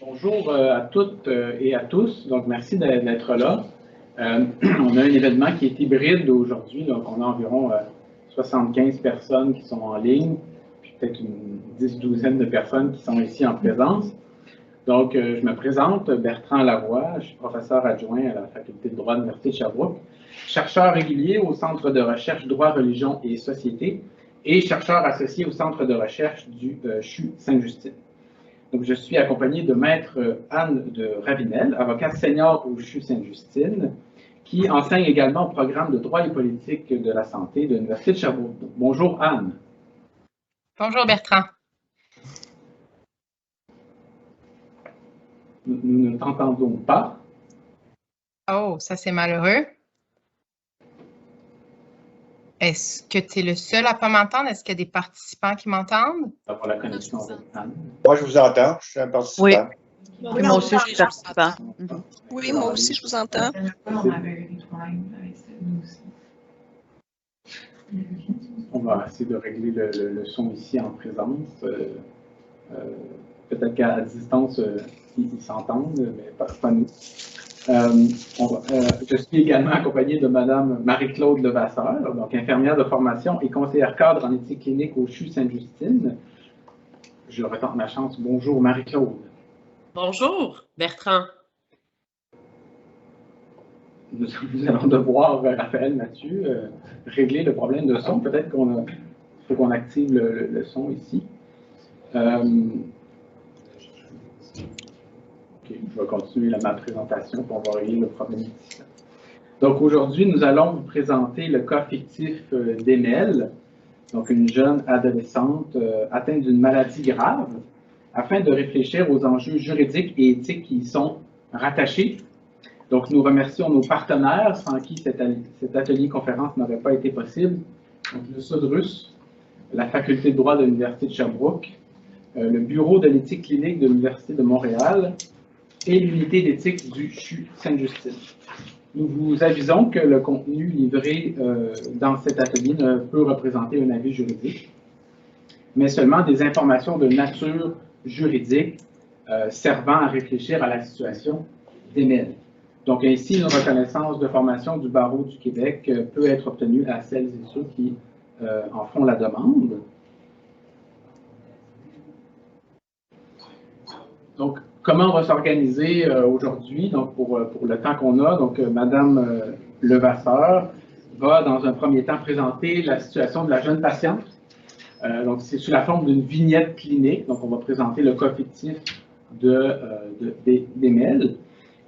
Bonjour à toutes et à tous. Donc, merci d'être là. On a un événement qui est hybride aujourd'hui. Donc, on a environ 75 personnes qui sont en ligne, puis peut-être une 10-12aine de personnes qui sont ici en présence. Donc, je me présente, Bertrand Lavoie. Je suis professeur adjoint à la Faculté de droit de l'Université de Sherbrooke, chercheur régulier au Centre de recherche droit, religion et société et chercheur associé au Centre de recherche du CHU Sainte-Justine. Donc, je suis accompagné de Maître Anne de Ravenel, avocate senior au CHU Sainte-Justine, qui enseigne également au programme de droit et politique de la santé de l'Université de Sherbrooke. Bonjour Anne. Bonjour Bertrand. Nous ne t'entendons pas. Oh, ça c'est malheureux. Est-ce que tu es le seul à ne pas m'entendre? Est-ce qu'il y a des participants qui m'entendent? Pour la connexion avec Anne. Moi, je vous entends. Je suis un participant. Oui, moi aussi, je suis participant. Oui, moi aussi, je vous entends. On va essayer de régler le son ici en présence. Peut-être qu'à distance, ils s'entendent, mais pas nous. Je suis également accompagné de Mme Marie-Claude Levasseur, donc infirmière de formation et conseillère cadre en éthique clinique au CHU Sainte-Justine. Je retente ma chance. Bonjour Marie-Claude. Bonjour Bertrand. Nous allons devoir, Raphaël, Mathieu, régler le problème de son. Peut-être qu'il faut qu'on active le son ici. OK, je vais continuer ma présentation pour on va régler le problème ici. Donc aujourd'hui, nous allons vous présenter le cas fictif d'Emelle, donc une jeune adolescente atteinte d'une maladie grave, afin de réfléchir aux enjeux juridiques et éthiques qui y sont rattachés. Donc nous remercions nos partenaires sans qui cet atelier conférence n'aurait pas été possible. Donc le SUDRUS, la Faculté de droit de l'Université de Sherbrooke, le Bureau de l'éthique clinique de l'Université de Montréal, et l'unité d'éthique du CHU Sainte-Justine. Nous vous avisons que le contenu livré dans cet atelier ne peut représenter un avis juridique, mais seulement des informations de nature juridique servant à réfléchir à la situation d'Emelle. Donc ainsi, une reconnaissance de formation du barreau du Québec peut être obtenue à celles et ceux qui en font la demande. Donc, comment on va s'organiser aujourd'hui, donc pour le temps qu'on a? Donc, Mme Levasseur va, dans un premier temps, présenter la situation de la jeune patiente. Donc, c'est sous la forme d'une vignette clinique. Donc, on va présenter le cas fictif d'Emelle.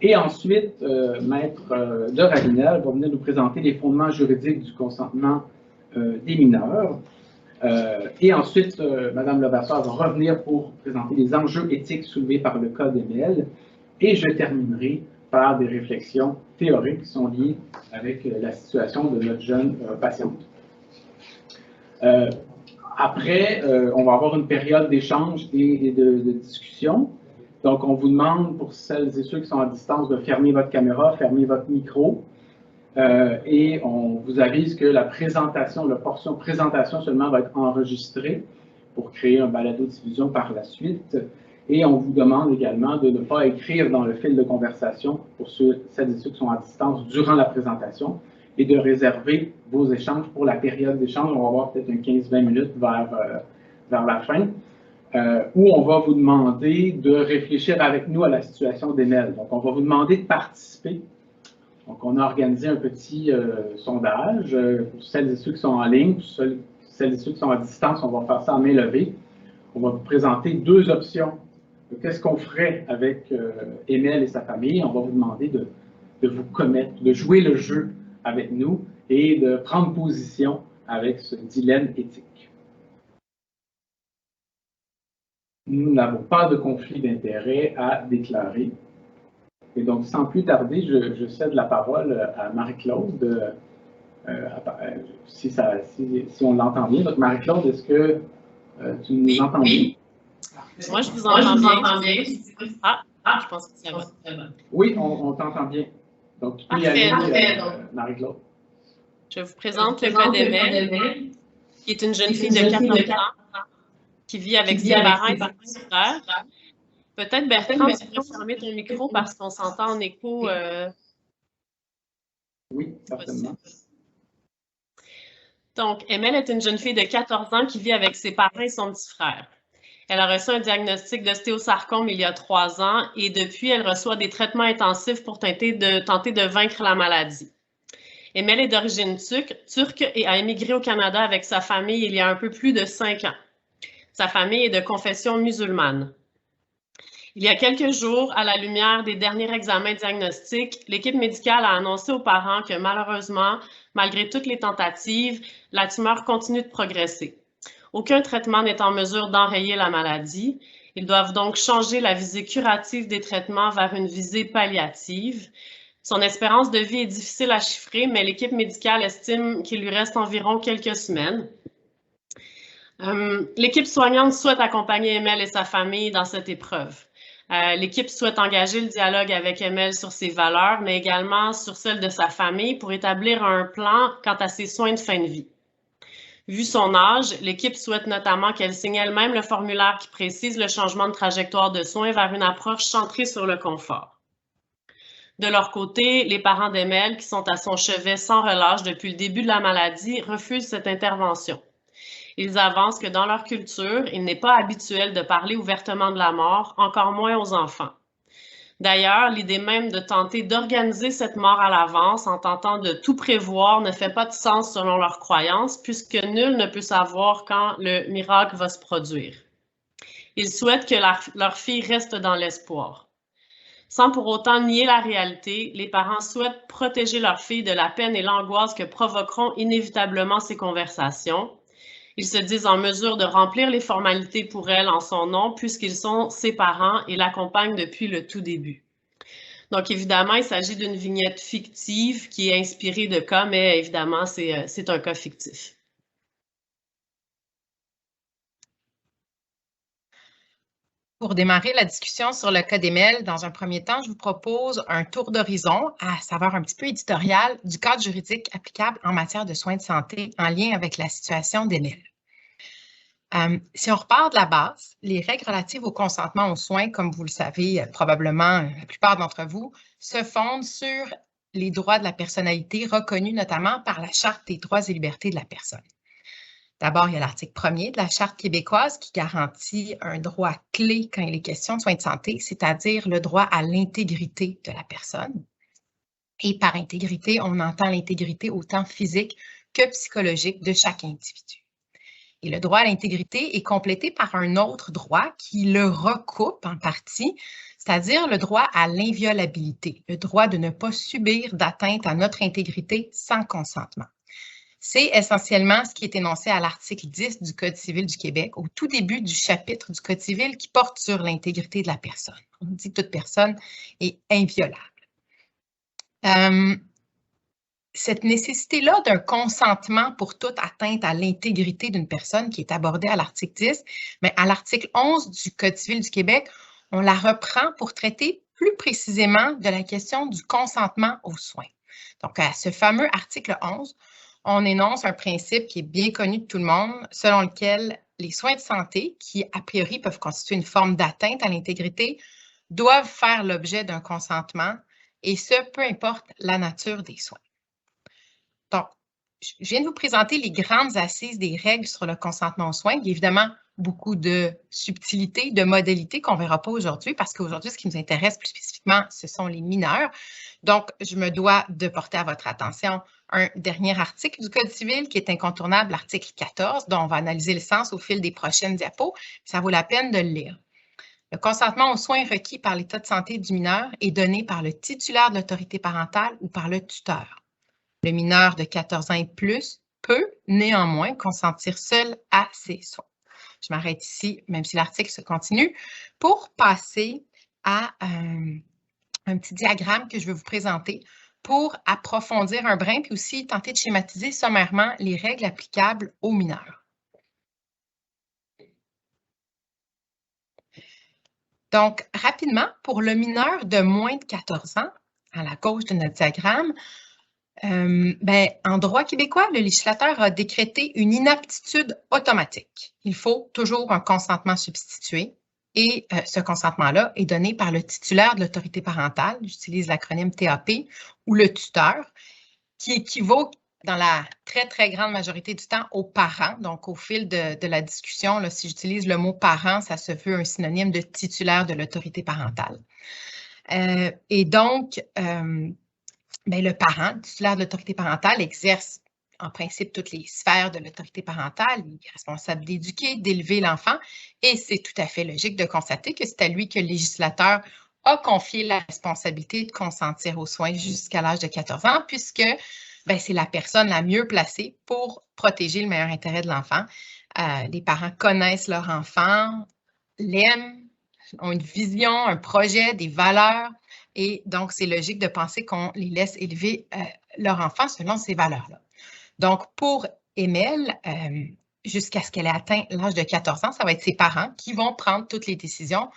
Et ensuite, Maître de Ravenel va venir nous présenter les fondements juridiques du consentement des mineurs. Et ensuite, Mme Levasseur va revenir pour présenter les enjeux éthiques soulevés par le cas d'Emelle. Et je terminerai par des réflexions théoriques qui sont liées avec la situation de notre jeune patiente. Après, on va avoir une période d'échange et de discussion. Donc, on vous demande, pour celles et ceux qui sont à distance, de fermer votre caméra, fermer votre micro. Et on vous avise que la portion présentation seulement va être enregistrée pour créer un balado-diffusion par la suite. Et on vous demande également de ne pas écrire dans le fil de conversation pour celles et ceux qui sont à distance durant la présentation et de réserver vos échanges pour la période d'échange. On va avoir peut-être un 15-20 minutes vers la fin, où on va vous demander de réfléchir avec nous à la situation d'Emelle. Donc, on va vous demander de participer. Donc, on a organisé un petit sondage pour celles et ceux qui sont en ligne, pour celles et ceux qui sont à distance. On va faire ça en main levée. On va vous présenter deux options. Qu'est-ce qu'on ferait avec Emelle et sa famille? On va vous demander de vous commettre, de jouer le jeu avec nous et de prendre position avec ce dilemme éthique. Nous n'avons pas de conflit d'intérêt à déclarer. Et donc, sans plus tarder, je cède la parole à Marie-Claude, si on l'entend bien. Donc, Marie-Claude, est-ce que tu nous entends bien? Moi, je vous entends bien. Ah, je pense que ça va. Oui, on t'entend bien. Donc, tu peux y aller, Marie-Claude. Je vous présente le cas d'Emelle, qui est une jeune fille de 14 ans qui vit avec ses parents et ses frères Peut-être, Bertrand, tu pourrais fermer ton micro parce qu'on s'entend en écho. Oui, certainement. Donc, Emel est une jeune fille de 14 ans qui vit avec ses parents et son petit frère. Elle a reçu un diagnostic d'ostéosarcome il y a 3 ans et depuis, elle reçoit des traitements intensifs pour tenter de vaincre la maladie. Emel est d'origine turque et a émigré au Canada avec sa famille il y a un peu plus de 5 ans. Sa famille est de confession musulmane. Il y a quelques jours, à la lumière des derniers examens diagnostiques, l'équipe médicale a annoncé aux parents que malheureusement, malgré toutes les tentatives, la tumeur continue de progresser. Aucun traitement n'est en mesure d'enrayer la maladie. Ils doivent donc changer la visée curative des traitements vers une visée palliative. Son espérance de vie est difficile à chiffrer, mais l'équipe médicale estime qu'il lui reste environ quelques semaines. L'équipe soignante souhaite accompagner Emel et sa famille dans cette épreuve. L'équipe souhaite engager le dialogue avec Emel sur ses valeurs, mais également sur celles de sa famille pour établir un plan quant à ses soins de fin de vie. Vu son âge, l'équipe souhaite notamment qu'elle signe elle-même le formulaire qui précise le changement de trajectoire de soins vers une approche centrée sur le confort. De leur côté, les parents d'Emel, qui sont à son chevet sans relâche depuis le début de la maladie, refusent cette intervention. Ils avancent que dans leur culture, il n'est pas habituel de parler ouvertement de la mort, encore moins aux enfants. D'ailleurs, l'idée même de tenter d'organiser cette mort à l'avance en tentant de tout prévoir ne fait pas de sens selon leurs croyances, puisque nul ne peut savoir quand le miracle va se produire. Ils souhaitent que leur fille reste dans l'espoir. Sans pour autant nier la réalité, les parents souhaitent protéger leur fille de la peine et l'angoisse que provoqueront inévitablement ces conversations. Ils se disent en mesure de remplir les formalités pour elle en son nom puisqu'ils sont ses parents et l'accompagnent depuis le tout début. Donc, évidemment, il s'agit d'une vignette fictive qui est inspirée de cas, mais évidemment, c'est un cas fictif. Pour démarrer la discussion sur le cas d'Emel, dans un premier temps, je vous propose un tour d'horizon à saveur un petit peu éditorial du cadre juridique applicable en matière de soins de santé en lien avec la situation d'Emel. Si on repart de la base, les règles relatives au consentement aux soins, comme vous le savez probablement la plupart d'entre vous, se fondent sur les droits de la personnalité reconnus notamment par la Charte des droits et libertés de la personne. D'abord, il y a l'article 1er de la Charte québécoise qui garantit un droit clé quand il est question de soins de santé, c'est-à-dire le droit à l'intégrité de la personne. Et par intégrité, on entend l'intégrité autant physique que psychologique de chaque individu. Et le droit à l'intégrité est complété par un autre droit qui le recoupe en partie, c'est-à-dire le droit à l'inviolabilité, le droit de ne pas subir d'atteinte à notre intégrité sans consentement. C'est essentiellement ce qui est énoncé à l'article 10 du Code civil du Québec, au tout début du chapitre du Code civil qui porte sur l'intégrité de la personne. On dit que toute personne est inviolable. Cette nécessité-là d'un consentement pour toute atteinte à l'intégrité d'une personne qui est abordée à l'article 10, mais à l'article 11 du Code civil du Québec, on la reprend pour traiter plus précisément de la question du consentement aux soins. Donc, à ce fameux article 11, on énonce un principe qui est bien connu de tout le monde, selon lequel les soins de santé, qui a priori peuvent constituer une forme d'atteinte à l'intégrité, doivent faire l'objet d'un consentement, et ce, peu importe la nature des soins. Donc, je viens de vous présenter les grandes assises des règles sur le consentement aux soins. Il y a évidemment beaucoup de subtilités, de modalités qu'on ne verra pas aujourd'hui parce qu'aujourd'hui, ce qui nous intéresse plus spécifiquement, ce sont les mineurs. Donc, je me dois de porter à votre attention un dernier article du Code civil qui est incontournable, l'article 14, dont on va analyser le sens au fil des prochaines diapos. Ça vaut la peine de le lire. Le consentement aux soins requis par l'état de santé du mineur est donné par le titulaire de l'autorité parentale ou par le tuteur. Le mineur de 14 ans et plus peut néanmoins consentir seul à ses soins. Je m'arrête ici, même si l'article se continue, pour passer à un petit diagramme que je vais vous présenter pour approfondir un brin, puis aussi tenter de schématiser sommairement les règles applicables aux mineurs. Donc, rapidement, pour le mineur de moins de 14 ans, à la gauche de notre diagramme, en droit québécois, le législateur a décrété une inaptitude automatique. Il faut toujours un consentement substitué Et ce consentement-là est donné par le titulaire de l'autorité parentale, j'utilise l'acronyme TAP, ou le tuteur, qui équivaut dans la très, très grande majorité du temps aux parents. Donc, au fil de la discussion, là, si j'utilise le mot parent, ça se veut un synonyme de titulaire de l'autorité parentale. Et donc, le parent, le titulaire de l'autorité parentale, exerce en principe toutes les sphères de l'autorité parentale. Il est responsable d'éduquer, d'élever l'enfant et c'est tout à fait logique de constater que c'est à lui que le législateur a confié la responsabilité de consentir aux soins jusqu'à l'âge de 14 ans puisque c'est la personne la mieux placée pour protéger le meilleur intérêt de l'enfant. Les parents connaissent leur enfant, l'aiment, ont une vision, un projet, des valeurs et donc c'est logique de penser qu'on les laisse élever leur enfant selon ces valeurs-là. Donc, pour Emelle, jusqu'à ce qu'elle ait atteint l'âge de 14 ans, ça va être ses parents qui vont prendre toutes les décisions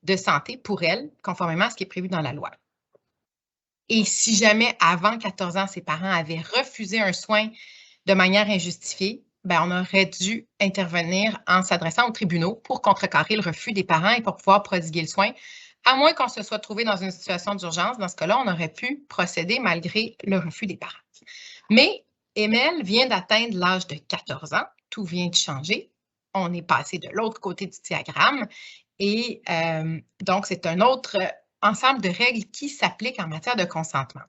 de santé pour elle, conformément à ce qui est prévu dans la loi. Et si jamais, avant 14 ans, ses parents avaient refusé un soin de manière injustifiée, on aurait dû intervenir en s'adressant aux tribunaux pour contrecarrer le refus des parents et pour pouvoir prodiguer le soin, à moins qu'on se soit trouvé dans une situation d'urgence. Dans ce cas-là, on aurait pu procéder malgré le refus des parents. Mais Emelle vient d'atteindre l'âge de 14 ans. Tout vient de changer. On est passé de l'autre côté du diagramme. Et donc, c'est un autre ensemble de règles qui s'appliquent en matière de consentement.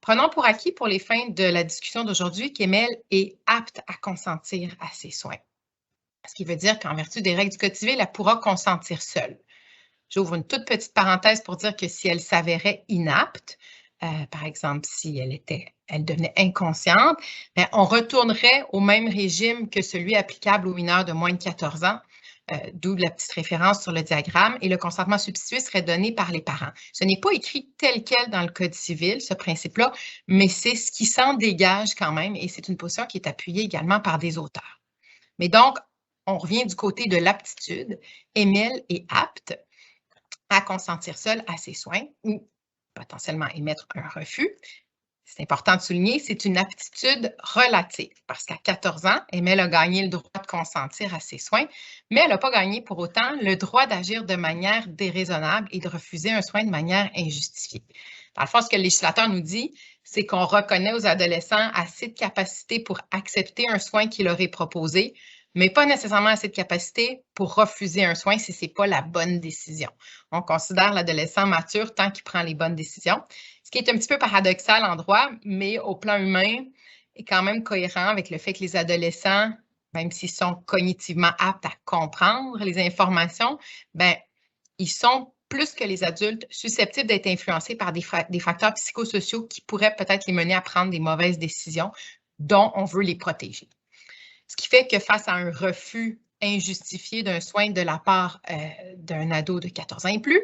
Prenons pour acquis pour les fins de la discussion d'aujourd'hui qu'Emelle est apte à consentir à ses soins. Ce qui veut dire qu'en vertu des règles du Code civil, elle pourra consentir seule. J'ouvre une toute petite parenthèse pour dire que si elle s'avérait inapte, par exemple, si elle devenait inconsciente, on retournerait au même régime que celui applicable aux mineurs de moins de 14 ans, d'où la petite référence sur le diagramme, et le consentement substitué serait donné par les parents. Ce n'est pas écrit tel quel dans le Code civil, ce principe-là, mais c'est ce qui s'en dégage quand même, et c'est une position qui est appuyée également par des auteurs. Mais donc, on revient du côté de l'aptitude. Emelle est apte à consentir seule à ses soins ou potentiellement émettre un refus. C'est important de souligner, c'est une aptitude relative parce qu'à 14 ans, Emelle a gagné le droit de consentir à ses soins, mais elle n'a pas gagné pour autant le droit d'agir de manière déraisonnable et de refuser un soin de manière injustifiée. Dans le fond, ce que le législateur nous dit, c'est qu'on reconnaît aux adolescents assez de capacité pour accepter un soin qui leur est proposé, mais pas nécessairement assez de capacité pour refuser un soin si ce n'est pas la bonne décision. On considère l'adolescent mature tant qu'il prend les bonnes décisions, ce qui est un petit peu paradoxal en droit, mais au plan humain, est quand même cohérent avec le fait que les adolescents, même s'ils sont cognitivement aptes à comprendre les informations, ils sont plus que les adultes susceptibles d'être influencés par des facteurs psychosociaux qui pourraient peut-être les mener à prendre des mauvaises décisions dont on veut les protéger. Ce qui fait que face à un refus injustifié d'un soin de la part d'un ado de 14 ans et plus,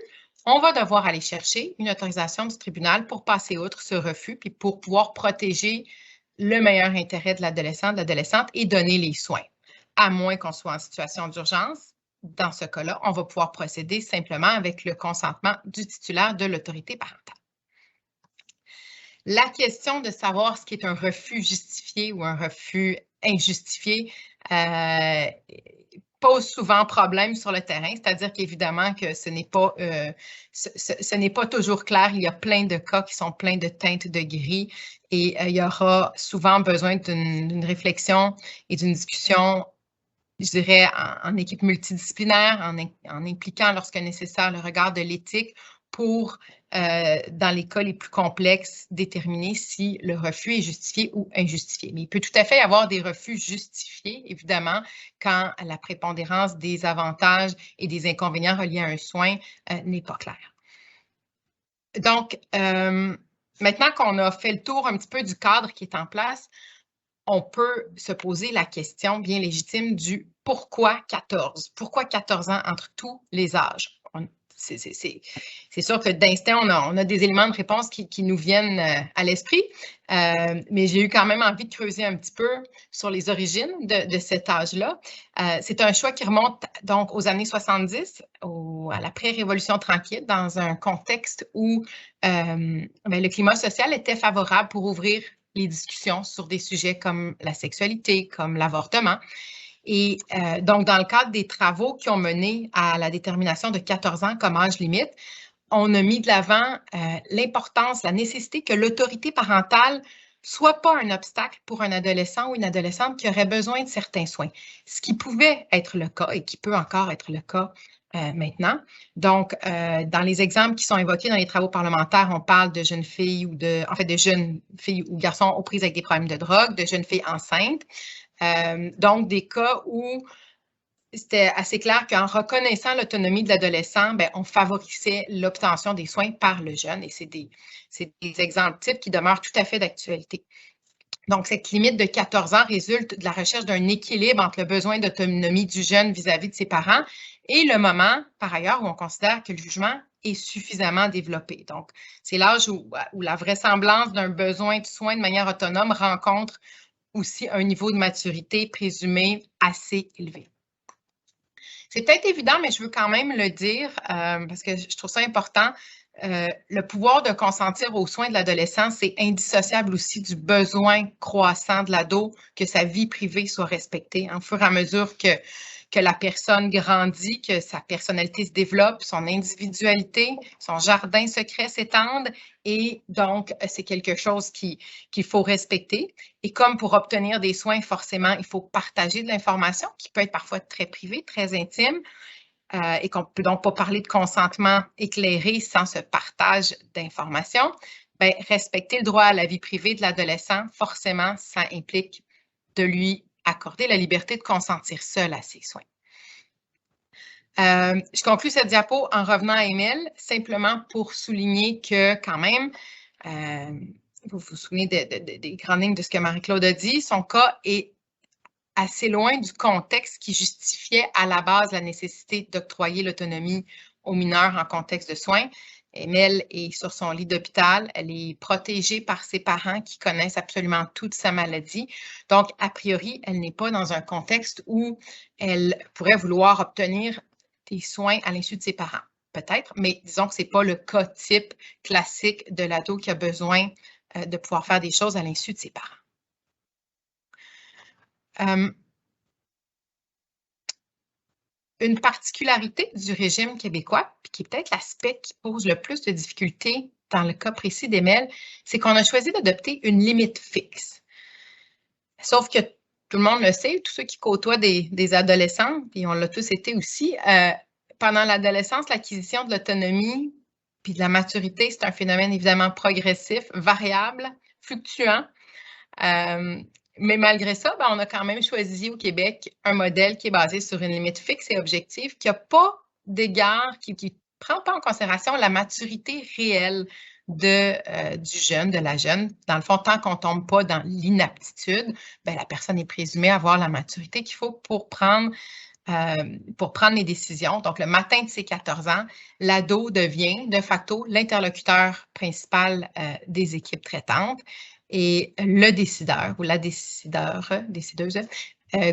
on va devoir aller chercher une autorisation du tribunal pour passer outre ce refus puis pour pouvoir protéger le meilleur intérêt de l'adolescent, de l'adolescente et donner les soins. À moins qu'on soit en situation d'urgence, dans ce cas-là, on va pouvoir procéder simplement avec le consentement du titulaire de l'autorité parentale. La question de savoir ce qui est un refus justifié ou un refus injustifié pose souvent problème sur le terrain, c'est-à-dire qu'évidemment que ce n'est pas toujours clair. Il y a plein de cas qui sont pleins de teintes de gris et il y aura souvent besoin d'une réflexion et d'une discussion, je dirais, en équipe multidisciplinaire, en impliquant lorsque nécessaire le regard de l'éthique pour, dans les cas les plus complexes, déterminer si le refus est justifié ou injustifié. Mais il peut tout à fait y avoir des refus justifiés, évidemment, quand la prépondérance des avantages et des inconvénients reliés à un soin n'est pas claire. Donc, maintenant qu'on a fait le tour un petit peu du cadre qui est en place, on peut se poser la question bien légitime du pourquoi 14? Pourquoi 14 ans entre tous les âges? C'est sûr que d'instinct, on a des éléments de réponse qui nous viennent à l'esprit, mais j'ai eu quand même envie de creuser un petit peu sur les origines de cet âge-là. C'est un choix qui remonte donc aux années 70, à la pré-révolution tranquille, dans un contexte où le climat social était favorable pour ouvrir les discussions sur des sujets comme la sexualité, comme l'avortement. Et donc, dans le cadre des travaux qui ont mené à la détermination de 14 ans comme âge limite, on a mis de l'avant l'importance, la nécessité que l'autorité parentale soit pas un obstacle pour un adolescent ou une adolescente qui aurait besoin de certains soins, ce qui pouvait être le cas et qui peut encore être le cas maintenant. Donc, dans les exemples qui sont évoqués dans les travaux parlementaires, on parle de jeunes filles ou de jeunes filles ou garçons aux prises avec des problèmes de drogue, de jeunes filles enceintes. Donc, des cas où c'était assez clair qu'en reconnaissant l'autonomie de l'adolescent, on favorisait l'obtention des soins par le jeune et c'est des exemples types qui demeurent tout à fait d'actualité. Donc, cette limite de 14 ans résulte de la recherche d'un équilibre entre le besoin d'autonomie du jeune vis-à-vis de ses parents et le moment, par ailleurs, où on considère que le jugement est suffisamment développé. Donc, c'est l'âge où la vraisemblance d'un besoin de soins de manière autonome rencontre aussi un niveau de maturité présumé assez élevé. C'est peut-être évident, mais je veux quand même le dire parce que je trouve ça important. Le pouvoir de consentir aux soins de l'adolescent, c'est indissociable aussi du besoin croissant de l'ado que sa vie privée soit respectée. Au fur et à mesure que la personne grandit, que sa personnalité se développe, son individualité, son jardin secret s'étende et donc c'est quelque chose qu'il faut respecter. Et comme pour obtenir des soins, forcément, il faut partager de l'information qui peut être parfois très privée, très intime et qu'on ne peut donc pas parler de consentement éclairé sans ce partage d'informations. Respecter le droit à la vie privée de l'adolescent, forcément, ça implique de lui accorder la liberté de consentir seul à ses soins. Je conclue cette diapo en revenant à Émile, simplement pour souligner que quand même, vous vous souvenez des grandes lignes de ce que Marie-Claude a dit, son cas est assez loin du contexte qui justifiait à la base la nécessité d'octroyer l'autonomie aux mineurs en contexte de soins. Émile est sur son lit d'hôpital, elle est protégée par ses parents qui connaissent absolument toute sa maladie. Donc, a priori, elle n'est pas dans un contexte où elle pourrait vouloir obtenir des soins à l'insu de ses parents. Peut-être, mais disons que ce n'est pas le cas type classique de l'ado qui a besoin de pouvoir faire des choses à l'insu de ses parents. Une particularité du régime québécois, puis qui est peut-être l'aspect qui pose le plus de difficultés dans le cas précis d'Émile, c'est qu'on a choisi d'adopter une limite fixe. Sauf que tout le monde le sait, tous ceux qui côtoient des adolescents, puis on l'a tous été aussi, pendant l'adolescence, l'acquisition de l'autonomie puis de la maturité, c'est un phénomène évidemment progressif, variable, fluctuant. Mais malgré ça, on a quand même choisi au Québec un modèle qui est basé sur une limite fixe et objective, qui n'a pas d'égard, qui ne prend pas en considération la maturité réelle du jeune, de la jeune. Dans le fond, tant qu'on ne tombe pas dans l'inaptitude, la personne est présumée avoir la maturité qu'il faut pour prendre les décisions. Donc, le matin de ses 14 ans, l'ado devient de facto l'interlocuteur principal des équipes traitantes. Et le décideur ou la décideuse,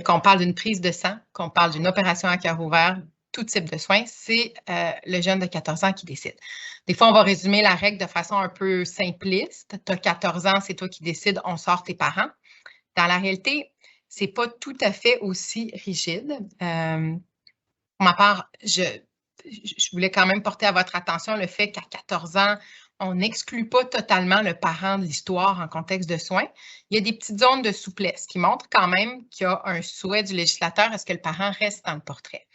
qu'on parle d'une prise de sang, qu'on parle d'une opération à cœur ouvert, tout type de soins, c'est le jeune de 14 ans qui décide. Des fois, on va résumer la règle de façon un peu simpliste. Tu as 14 ans, c'est toi qui décides, on sort tes parents. Dans la réalité, ce n'est pas tout à fait aussi rigide. Pour ma part, je voulais quand même porter à votre attention le fait qu'à 14 ans, on n'exclut pas totalement le parent de l'histoire en contexte de soins. Il y a des petites zones de souplesse qui montrent quand même qu'il y a un souhait du législateur à ce que le parent reste dans le portrait.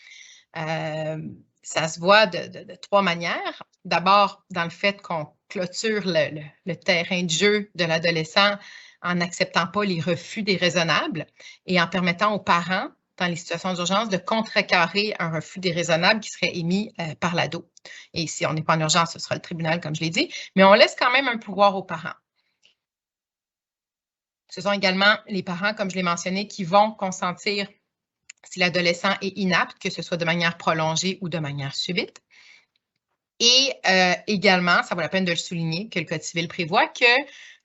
Ça se voit de trois manières. D'abord, dans le fait qu'on clôture le terrain de jeu de l'adolescent en n'acceptant pas les refus déraisonnables et en permettant aux parents, dans les situations d'urgence, de contrecarrer un refus déraisonnable qui serait émis par l'ado. Et si on n'est pas en urgence, ce sera le tribunal, comme je l'ai dit, mais on laisse quand même un pouvoir aux parents. Ce sont également les parents, comme je l'ai mentionné, qui vont consentir si l'adolescent est inapte, que ce soit de manière prolongée ou de manière subite. Et également, ça vaut la peine de le souligner, que le Code civil prévoit que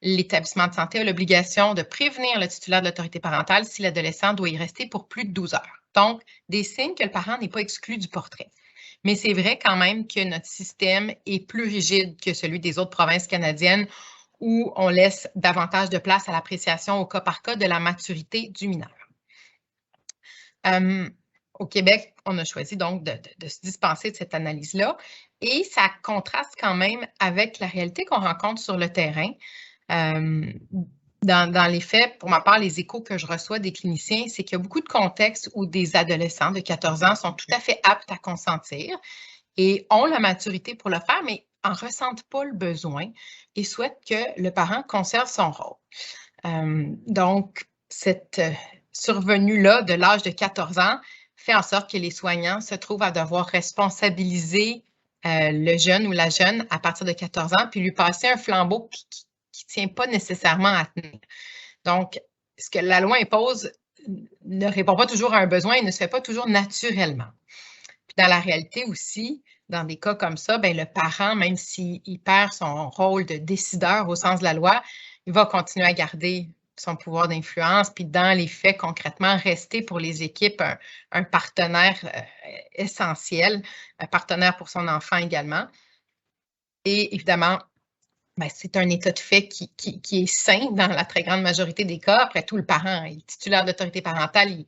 l'établissement de santé a l'obligation de prévenir le titulaire de l'autorité parentale si l'adolescent doit y rester pour plus de 12 heures. Donc, des signes que le parent n'est pas exclu du portrait. Mais c'est vrai quand même que notre système est plus rigide que celui des autres provinces canadiennes où on laisse davantage de place à l'appréciation au cas par cas de la maturité du mineur. Au Québec, on a choisi donc de se dispenser de cette analyse-là et ça contraste quand même avec la réalité qu'on rencontre sur le terrain. Dans les faits, pour ma part, les échos que je reçois des cliniciens, c'est qu'il y a beaucoup de contextes où des adolescents de 14 ans sont tout à fait aptes à consentir et ont la maturité pour le faire, mais en ressentent pas le besoin et souhaitent que le parent conserve son rôle. Donc, cette survenue-là de l'âge de 14 ans fait en sorte que les soignants se trouvent à devoir responsabiliser le jeune ou la jeune à partir de 14 ans, puis lui passer un flambeau qui ne tient pas nécessairement à tenir. Donc, ce que la loi impose ne répond pas toujours à un besoin et ne se fait pas toujours naturellement. Puis dans la réalité aussi, dans des cas comme ça, bien, le parent, même s'il perd son rôle de décideur au sens de la loi, il va continuer à garder son pouvoir d'influence, puis dans les faits, concrètement, rester pour les équipes un partenaire essentiel, un partenaire pour son enfant également. Et évidemment, bien, c'est un état de fait qui est sain dans la très grande majorité des cas. Après tout, le parent est titulaire d'autorité parentale,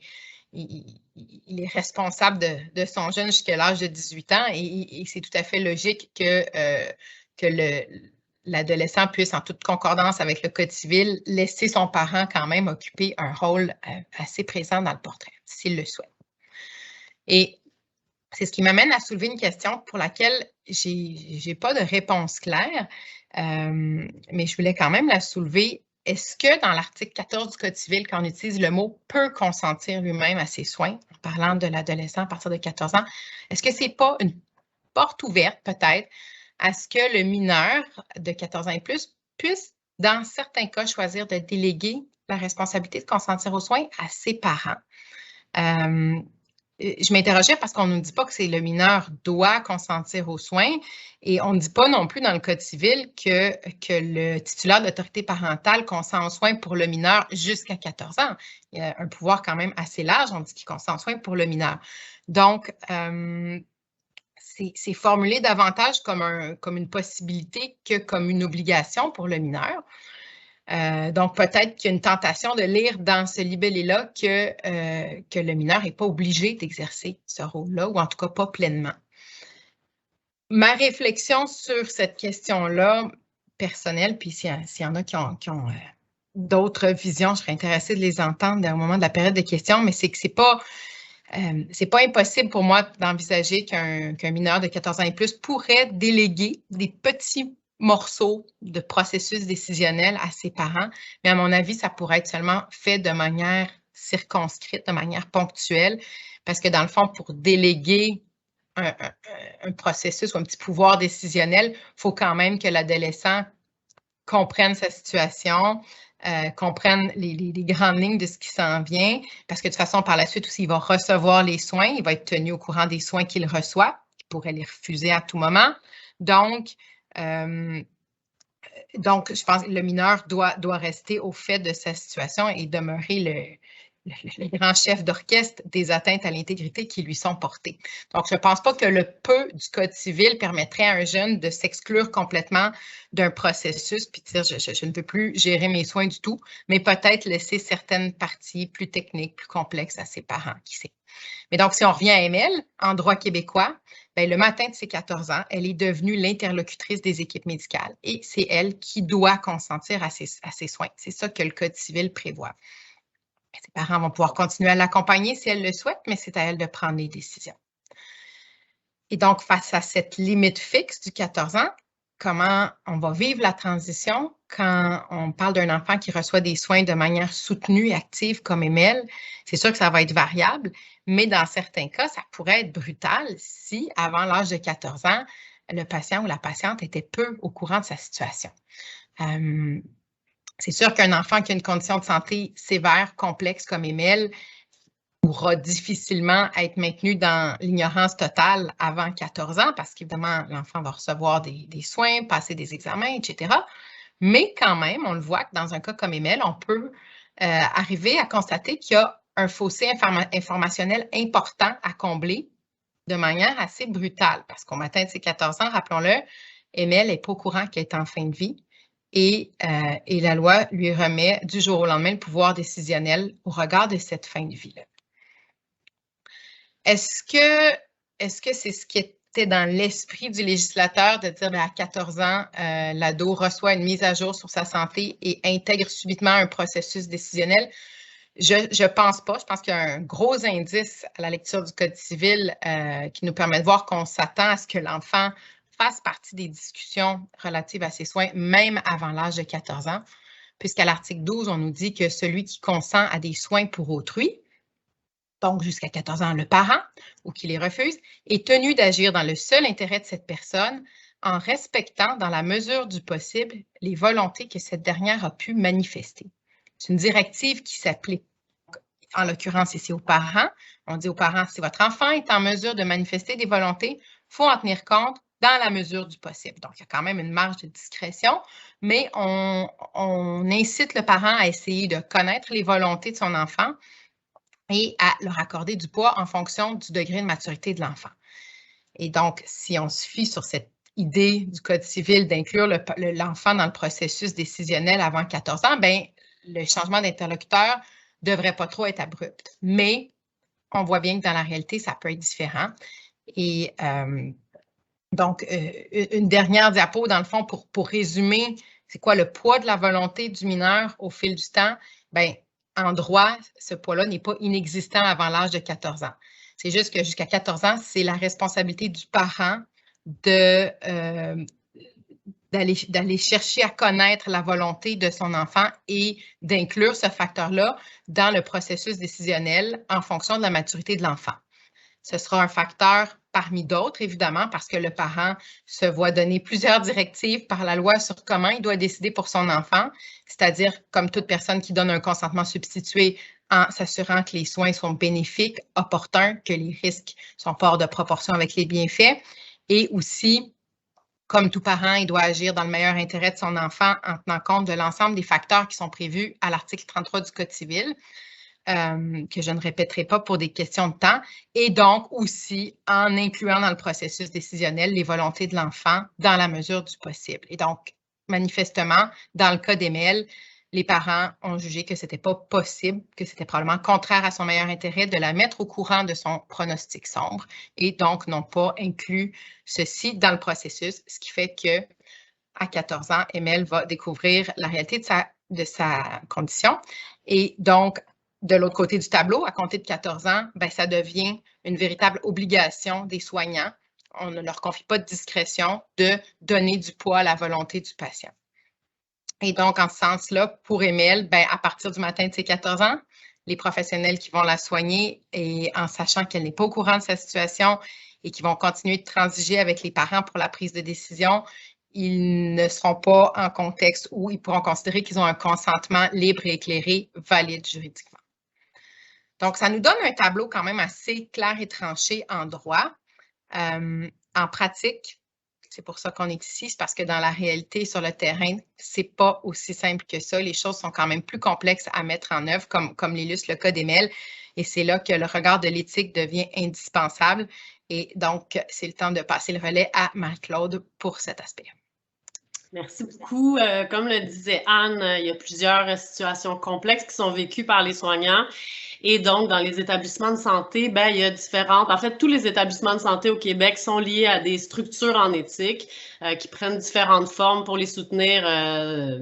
il est responsable de son jeune jusqu'à l'âge de 18 ans et c'est tout à fait logique que l'adolescent puisse, en toute concordance avec le Code civil, laisser son parent quand même occuper un rôle assez présent dans le portrait, s'il le souhaite. Et c'est ce qui m'amène à soulever une question pour laquelle je n'ai pas de réponse claire, mais je voulais quand même la soulever. Est-ce que dans l'article 14 du Code civil, quand on utilise le mot « peut consentir lui-même à ses soins », en parlant de l'adolescent à partir de 14 ans, est-ce que ce n'est pas une porte ouverte peut-être à ce que le mineur de 14 ans et plus puisse, dans certains cas, choisir de déléguer la responsabilité de consentir aux soins à ses parents? Je m'interrogeais parce qu'on ne nous dit pas que c'est le mineur doit consentir aux soins et on ne dit pas non plus dans le Code civil que le titulaire d'autorité parentale consent aux soins pour le mineur jusqu'à 14 ans. Il y a un pouvoir quand même assez large, on dit qu'il consent aux soins pour le mineur. Donc, c'est formulé davantage comme une possibilité que comme une obligation pour le mineur. Donc, peut-être qu'il y a une tentation de lire dans ce libellé-là que le mineur n'est pas obligé d'exercer ce rôle-là, ou en tout cas pas pleinement. Ma réflexion sur cette question-là, personnelle, puis s'il y en a qui ont d'autres visions, je serais intéressée de les entendre au moment de la période de questions, mais c'est que c'est pas impossible pour moi d'envisager qu'un mineur de 14 ans et plus pourrait déléguer des petits morceaux de processus décisionnel à ses parents, mais à mon avis, ça pourrait être seulement fait de manière circonscrite, de manière ponctuelle, parce que dans le fond, pour déléguer un processus ou un petit pouvoir décisionnel, il faut quand même que l'adolescent comprenne sa situation, comprenne les grandes lignes de ce qui s'en vient, parce que de toute façon, par la suite aussi, il va recevoir les soins, il va être tenu au courant des soins qu'il reçoit, il pourrait les refuser à tout moment. Donc, je pense que le mineur doit rester au fait de sa situation et demeurer le grand chef d'orchestre des atteintes à l'intégrité qui lui sont portées. Donc, je ne pense pas que le peu du Code civil permettrait à un jeune de s'exclure complètement d'un processus puis de dire je ne peux plus gérer mes soins du tout, mais peut-être laisser certaines parties plus techniques, plus complexes à ses parents, qui sait. Mais donc, si on revient à Emelle, en droit québécois, bien, le matin de ses 14 ans, elle est devenue l'interlocutrice des équipes médicales et c'est elle qui doit consentir à ses soins. C'est ça que le Code civil prévoit. Ses parents vont pouvoir continuer à l'accompagner si elle le souhaite, mais c'est à elle de prendre les décisions. Et donc, face à cette limite fixe du 14 ans, comment on va vivre la transition quand on parle d'un enfant qui reçoit des soins de manière soutenue et active comme Emelle? C'est sûr que ça va être variable, mais dans certains cas, ça pourrait être brutal si, avant l'âge de 14 ans, le patient ou la patiente était peu au courant de sa situation. C'est sûr qu'un enfant qui a une condition de santé sévère, complexe comme Emelle, pourra difficilement être maintenu dans l'ignorance totale avant 14 ans parce qu'évidemment, l'enfant va recevoir des soins, passer des examens, etc. Mais quand même, on le voit que dans un cas comme Emelle, on peut arriver à constater qu'il y a un fossé informationnel important à combler de manière assez brutale parce qu'au matin de ses 14 ans, rappelons-le, Emelle n'est pas au courant qu'elle est en fin de vie. Et la loi lui remet du jour au lendemain le pouvoir décisionnel au regard de cette fin de vie-là. est-ce que c'est ce qui était dans l'esprit du législateur de dire à 14 ans, l'ado reçoit une mise à jour sur sa santé et intègre subitement un processus décisionnel? Je pense pas. Je pense qu'il y a un gros indice à la lecture du Code civil qui nous permet de voir qu'on s'attend à ce que l'enfant fasse partie des discussions relatives à ses soins, même avant l'âge de 14 ans, puisqu'à l'article 12, on nous dit que celui qui consent à des soins pour autrui, donc jusqu'à 14 ans le parent, ou qui les refuse, est tenu d'agir dans le seul intérêt de cette personne en respectant, dans la mesure du possible, les volontés que cette dernière a pu manifester. C'est une directive qui s'applique, en l'occurrence ici aux parents. On dit aux parents, si votre enfant est en mesure de manifester des volontés, il faut en tenir compte dans la mesure du possible. Donc, il y a quand même une marge de discrétion, mais on incite le parent à essayer de connaître les volontés de son enfant et à leur accorder du poids en fonction du degré de maturité de l'enfant. Et donc, si on se fie sur cette idée du Code civil d'inclure l'enfant dans le processus décisionnel avant 14 ans, bien, le changement d'interlocuteur ne devrait pas trop être abrupt. Mais on voit bien que dans la réalité, ça peut être différent. Et donc, une dernière diapo, dans le fond, pour résumer, c'est quoi le poids de la volonté du mineur au fil du temps? Bien, en droit, ce poids-là n'est pas inexistant avant l'âge de 14 ans. C'est juste que jusqu'à 14 ans, c'est la responsabilité du parent d'aller chercher à connaître la volonté de son enfant et d'inclure ce facteur-là dans le processus décisionnel en fonction de la maturité de l'enfant. Ce sera un facteur parmi d'autres, évidemment, parce que le parent se voit donner plusieurs directives par la loi sur comment il doit décider pour son enfant, c'est-à-dire comme toute personne qui donne un consentement substitué en s'assurant que les soins sont bénéfiques, opportuns, que les risques sont hors de proportion avec les bienfaits, et aussi, comme tout parent, il doit agir dans le meilleur intérêt de son enfant en tenant compte de l'ensemble des facteurs qui sont prévus à l'article 33 du Code civil, que je ne répéterai pas pour des questions de temps, et donc aussi en incluant dans le processus décisionnel les volontés de l'enfant dans la mesure du possible. Et donc, manifestement, dans le cas d'Emel, les parents ont jugé que ce n'était pas possible, que c'était probablement contraire à son meilleur intérêt de la mettre au courant de son pronostic sombre et donc n'ont pas inclus ceci dans le processus, ce qui fait que à 14 ans, Emel va découvrir la réalité de sa condition. Et donc, de l'autre côté du tableau, à compter de 14 ans, bien, ça devient une véritable obligation des soignants. On ne leur confie pas de discrétion de donner du poids à la volonté du patient. Et donc, en ce sens-là, pour Emel, bien, à partir du matin de ses 14 ans, les professionnels qui vont la soigner et en sachant qu'elle n'est pas au courant de sa situation et qui vont continuer de transiger avec les parents pour la prise de décision, ils ne seront pas en contexte où ils pourront considérer qu'ils ont un consentement libre et éclairé, valide juridiquement. Donc, ça nous donne un tableau quand même assez clair et tranché en droit. En pratique, c'est pour ça qu'on est ici, c'est parce que dans la réalité, sur le terrain, c'est pas aussi simple que ça. Les choses sont quand même plus complexes à mettre en œuvre, comme l'illustre le cas d'Emel. Et c'est là que le regard de l'éthique devient indispensable. Et donc, c'est le temps de passer le relais à Marie-Claude pour cet aspect. Merci beaucoup. Comme le disait Anne, il y a plusieurs situations complexes qui sont vécues par les soignants. Et donc, dans les établissements de santé, ben, il y a différentes... En fait, tous les établissements de santé au Québec sont liés à des structures en éthique qui prennent différentes formes pour les soutenir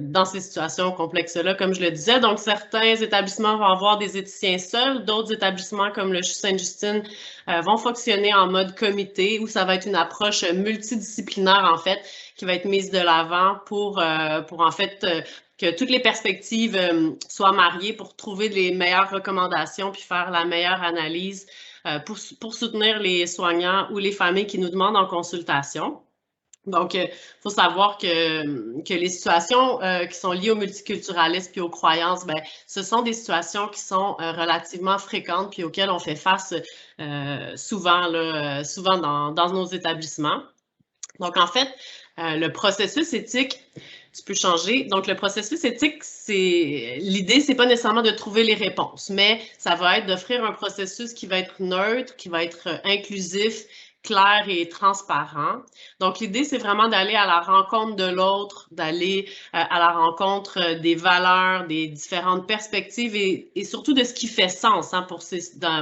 dans ces situations complexes-là, comme je le disais. Donc, certains établissements vont avoir des éthiciens seuls. D'autres établissements, comme le CHU Sainte-Justine, vont fonctionner en mode comité, où ça va être une approche multidisciplinaire, en fait, qui va être mise de l'avant pour en fait... que toutes les perspectives soient mariées pour trouver les meilleures recommandations puis faire la meilleure analyse pour soutenir les soignants ou les familles qui nous demandent en consultation. Donc, il faut savoir que les situations qui sont liées au multiculturalisme puis aux croyances, ben, ce sont des situations qui sont relativement fréquentes puis auxquelles on fait face souvent dans nos établissements. Donc, en fait, le processus éthique, tu peux changer. Donc, le processus éthique, l'idée, c'est pas nécessairement de trouver les réponses, mais ça va être d'offrir un processus qui va être neutre, qui va être inclusif, clair et transparent. Donc, l'idée, c'est vraiment d'aller à la rencontre de l'autre, d'aller à la rencontre des valeurs, des différentes perspectives et surtout de ce qui fait sens hein,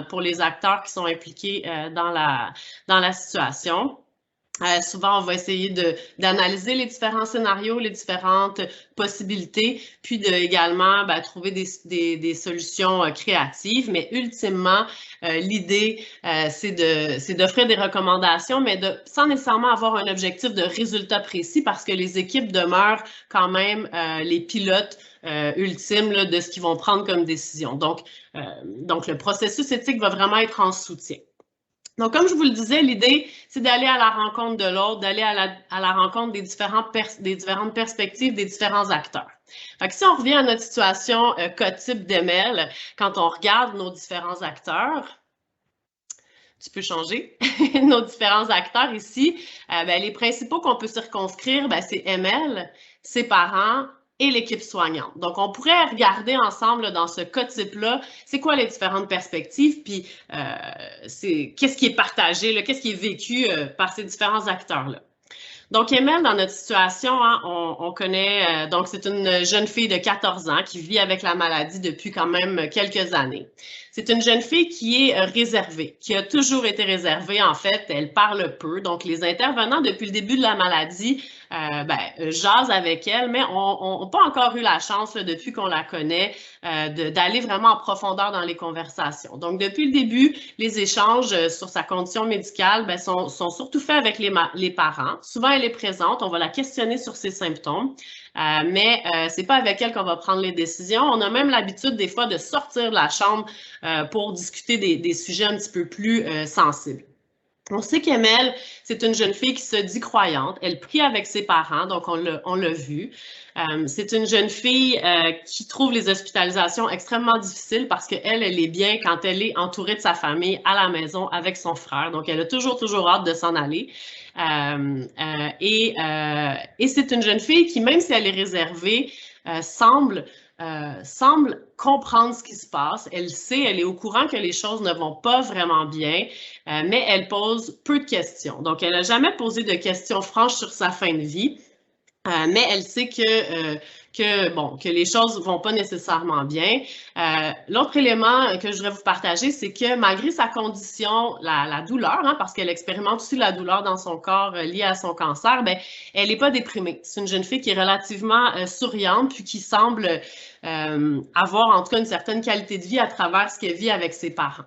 pour les acteurs qui sont impliqués dans la situation. Souvent, on va essayer d'analyser les différents scénarios, les différentes possibilités, puis également trouver des solutions créatives. Mais ultimement, l'idée, c'est d'offrir des recommandations, mais sans nécessairement avoir un objectif de résultat précis parce que les équipes demeurent quand même les pilotes ultimes là, de ce qu'ils vont prendre comme décision. Donc, le processus éthique va vraiment être en soutien. Donc, comme je vous le disais, l'idée, c'est d'aller à la rencontre de l'autre, d'aller à la rencontre des différentes perspectives des différents acteurs. Fait que si on revient à notre situation cas type d'ML, quand on regarde nos différents acteurs, tu peux changer, nos différents acteurs ici, les principaux qu'on peut circonscrire, c'est ML, ses parents, et l'équipe soignante. Donc, on pourrait regarder ensemble dans ce cas type-là, c'est quoi les différentes perspectives, puis qu'est-ce qui est partagé, qu'est-ce qui est vécu par ces différents acteurs-là. Donc, ML, dans notre situation, hein, on connaît, donc c'est une jeune fille de 14 ans qui vit avec la maladie depuis quand même quelques années. C'est une jeune fille qui est réservée, qui a toujours été réservée. En fait, elle parle peu. Donc, les intervenants, depuis le début de la maladie, jasent avec elle, mais on n'a pas encore eu la chance, là, depuis qu'on la connaît, d'aller vraiment en profondeur dans les conversations. Donc, depuis le début, les échanges sur sa condition médicale sont surtout faits avec les parents. Souvent, elle est présente, on va la questionner sur ses symptômes, mais c'est pas avec elle qu'on va prendre les décisions. On a même l'habitude des fois de sortir de la chambre pour discuter des sujets un petit peu plus sensibles. On sait qu'Emelle, c'est une jeune fille qui se dit croyante. Elle prie avec ses parents, donc on l'a vu. C'est une jeune fille qui trouve les hospitalisations extrêmement difficiles parce qu'elle est bien quand elle est entourée de sa famille à la maison avec son frère. Donc, elle a toujours hâte de s'en aller. Et c'est une jeune fille qui, même si elle est réservée, semble comprendre ce qui se passe. Elle sait, elle est au courant que les choses ne vont pas vraiment bien, mais elle pose peu de questions. Donc, elle n'a jamais posé de questions franches sur sa fin de vie, mais elle sait que les choses ne vont pas nécessairement bien. L'autre élément que je voudrais vous partager, c'est que malgré sa condition, la douleur, hein, parce qu'elle expérimente aussi la douleur dans son corps liée à son cancer, elle n'est pas déprimée. C'est une jeune fille qui est relativement souriante, puis qui semble avoir en tout cas une certaine qualité de vie à travers ce qu'elle vit avec ses parents.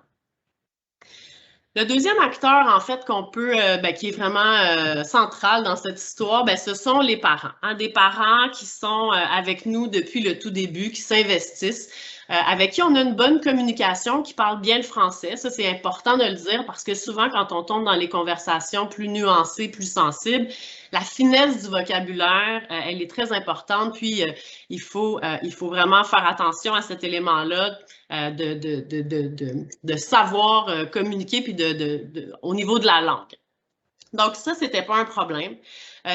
Le deuxième acteur, en fait, qu'on peut, qui est vraiment central dans cette histoire, ce sont les parents. Hein, des parents qui sont avec nous depuis le tout début, qui s'investissent, avec qui on a une bonne communication, qui parlent bien le français. Ça, c'est important de le dire parce que souvent, quand on tombe dans les conversations plus nuancées, plus sensibles, la finesse du vocabulaire, elle est très importante. Puis, il faut vraiment faire attention à cet élément-là de savoir communiquer puis au niveau de la langue. Donc, ça, c'était pas un problème.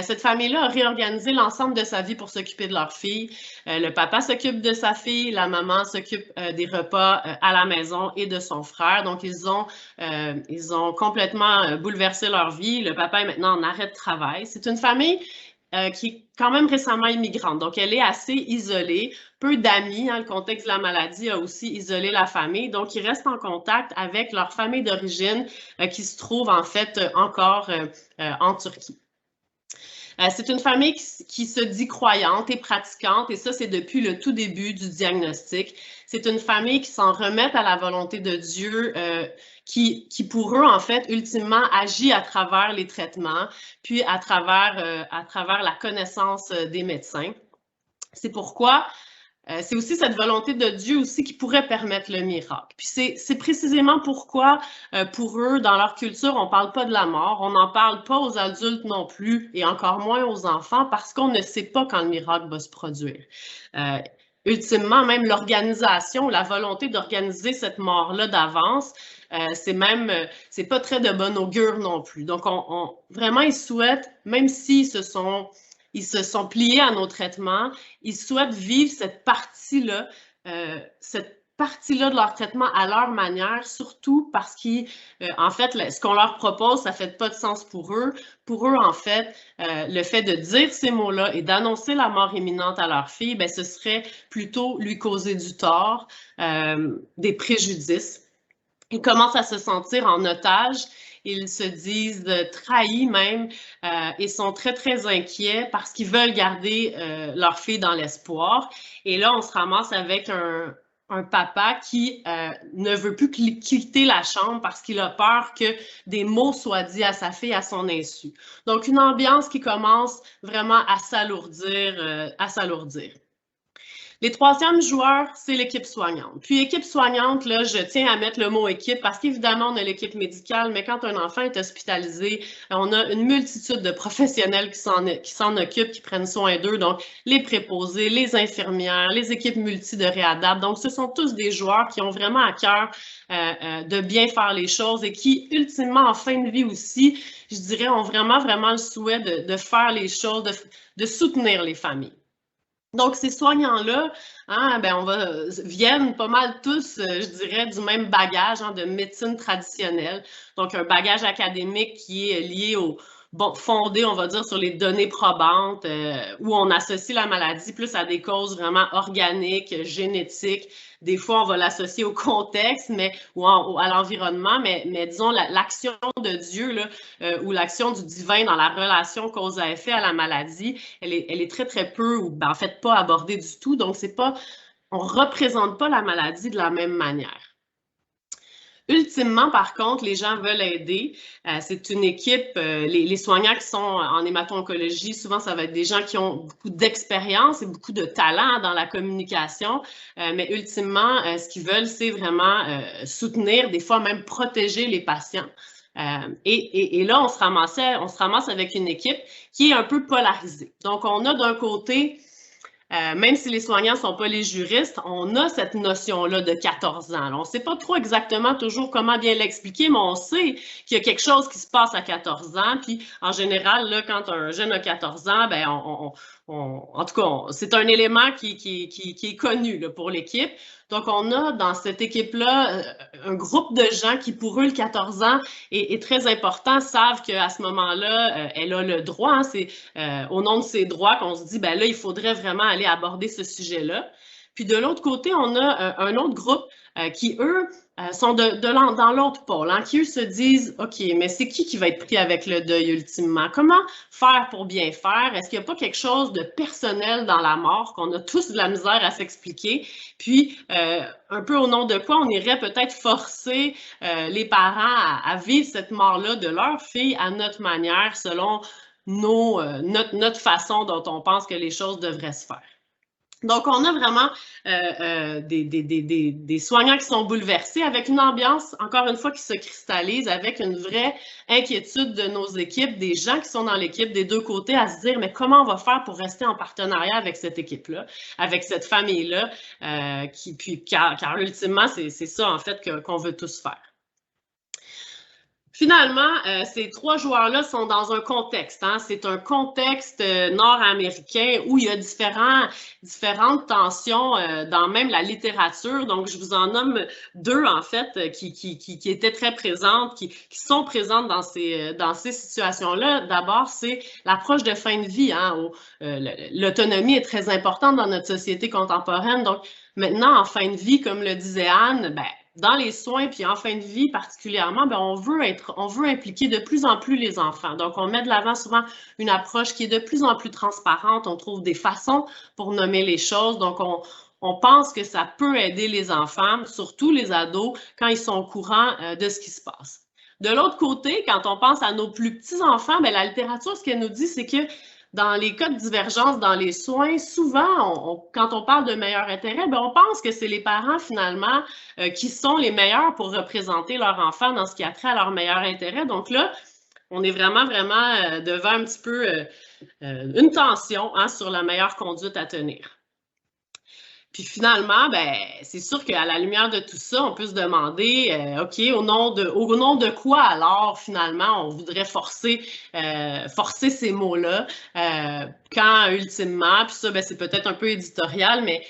Cette famille-là a réorganisé l'ensemble de sa vie pour s'occuper de leur fille. Le papa s'occupe de sa fille, la maman s'occupe des repas à la maison et de son frère. Donc, ils ont complètement bouleversé leur vie. Le papa est maintenant en arrêt de travail. C'est une famille qui est quand même récemment immigrante. Donc, elle est assez isolée, peu d'amis. Hein, le contexte de la maladie a aussi isolé la famille. Donc, ils restent en contact avec leur famille d'origine qui se trouve en fait encore en Turquie. C'est une famille qui se dit croyante et pratiquante, et ça, c'est depuis le tout début du diagnostic. C'est une famille qui s'en remet à la volonté de Dieu, qui pour eux, en fait, ultimement, agit à travers les traitements, puis à travers la connaissance des médecins. C'est pourquoi c'est aussi cette volonté de Dieu aussi qui pourrait permettre le miracle. Puis c'est précisément pourquoi, pour eux, dans leur culture, on ne parle pas de la mort, on n'en parle pas aux adultes non plus, et encore moins aux enfants, parce qu'on ne sait pas quand le miracle va se produire. Ultimement, même l'organisation, la volonté d'organiser cette mort-là d'avance, c'est pas très de bon augure non plus. Donc, vraiment, ils souhaitent, même s'ils se sont pliés à nos traitements, ils souhaitent vivre cette partie-là, cette partie-là de leur traitement à leur manière, surtout parce qu'en fait, ce qu'on leur propose, ça ne fait pas de sens pour eux. Pour eux, en fait, le fait de dire ces mots-là et d'annoncer la mort imminente à leur fille, bien, ce serait plutôt lui causer du tort, des préjudices. Ils commencent à se sentir en otage. Ils se disent trahis même et sont très, très inquiets parce qu'ils veulent garder leur fille dans l'espoir. Et là, on se ramasse avec un papa qui ne veut plus quitter la chambre parce qu'il a peur que des mots soient dits à sa fille à son insu. Donc, une ambiance qui commence vraiment à s'alourdir, Les troisièmes joueurs, c'est l'équipe soignante. Puis, équipe soignante, là, je tiens à mettre le mot équipe parce qu'évidemment, on a l'équipe médicale, mais quand un enfant est hospitalisé, on a une multitude de professionnels qui s'en occupent, qui prennent soin d'eux. Donc, les préposés, les infirmières, les équipes multi de réadapte. Donc, ce sont tous des joueurs qui ont vraiment à cœur de bien faire les choses et qui, ultimement, en fin de vie aussi, je dirais, ont vraiment, vraiment le souhait de faire les choses, de soutenir les familles. Donc, ces soignants-là, viennent pas mal tous, je dirais, du même bagage de médecine traditionnelle. Donc, un bagage académique qui est lié fondé, on va dire, sur les données probantes, où on associe la maladie plus à des causes vraiment organiques, génétiques. Des fois, on va l'associer au contexte ou à l'environnement, mais disons, l'action de Dieu là, ou l'action du divin dans la relation cause à effet à la maladie, elle est très, très peu, ou en fait, pas abordée du tout. Donc, on ne représente pas la maladie de la même manière. Ultimement, par contre, les gens veulent aider. C'est une équipe, les soignants qui sont en hémato-oncologie, souvent, ça va être des gens qui ont beaucoup d'expérience et beaucoup de talent dans la communication, mais ultimement, ce qu'ils veulent, c'est vraiment soutenir, des fois même protéger les patients. Et là, on se ramasse avec une équipe qui est un peu polarisée. Donc, on a d'un côté... même si les soignants ne sont pas les juristes, on a cette notion-là de 14 ans. Alors, on ne sait pas trop exactement toujours comment bien l'expliquer, mais on sait qu'il y a quelque chose qui se passe à 14 ans. Puis, en général, là, quand un jeune a 14 ans, ben, en tout cas, c'est un élément qui est connu là, pour l'équipe. Donc, on a dans cette équipe-là un groupe de gens qui, pour eux, le 14 ans est très important, savent qu'à ce moment-là, elle a le droit. C'est au nom de ses droits qu'on se dit, ben là, il faudrait vraiment aller aborder ce sujet-là. Puis de l'autre côté, on a un autre groupe qui, eux, sont dans l'autre pôle, qui, eux, se disent, OK, mais c'est qui va être pris avec le deuil ultimement? Comment faire pour bien faire? Est-ce qu'il n'y a pas quelque chose de personnel dans la mort qu'on a tous de la misère à s'expliquer? Puis, un peu au nom de quoi on irait peut-être forcer les parents à vivre cette mort-là de leur fille à notre manière, selon notre façon dont on pense que les choses devraient se faire. Donc, on a vraiment des soignants qui sont bouleversés avec une ambiance, encore une fois, qui se cristallise, avec une vraie inquiétude de nos équipes, des gens qui sont dans l'équipe des deux côtés, à se dire, mais comment on va faire pour rester en partenariat avec cette équipe-là, avec cette famille-là, car ultimement, c'est ça, en fait, qu'on veut tous faire. Finalement, ces trois joueurs-là sont dans un contexte. C'est un contexte nord-américain où il y a différentes tensions dans même la littérature. Donc, je vous en nomme deux, en fait, qui étaient très présentes, qui sont présentes dans ces situations-là. D'abord, c'est l'approche de fin de vie. L'autonomie est très importante dans notre société contemporaine. Donc, maintenant, en fin de vie, comme le disait Anne, dans les soins, puis en fin de vie particulièrement, on veut impliquer de plus en plus les enfants. Donc, on met de l'avant souvent une approche qui est de plus en plus transparente. On trouve des façons pour nommer les choses. Donc, on pense que ça peut aider les enfants, surtout les ados, quand ils sont au courant de ce qui se passe. De l'autre côté, quand on pense à nos plus petits enfants, la littérature, ce qu'elle nous dit, c'est que dans les cas de divergence dans les soins, souvent, quand on parle de meilleur intérêt, on pense que c'est les parents, finalement, qui sont les meilleurs pour représenter leur enfant dans ce qui a trait à leur meilleur intérêt. Donc là, on est vraiment devant un petit peu une tension sur la meilleure conduite à tenir. Puis finalement, ben, c'est sûr qu'à la lumière de tout ça, on peut se demander, OK, au nom de quoi alors finalement on voudrait forcer ces mots-là, quand ultimement, puis ça, ben, c'est peut-être un peu éditorial, mais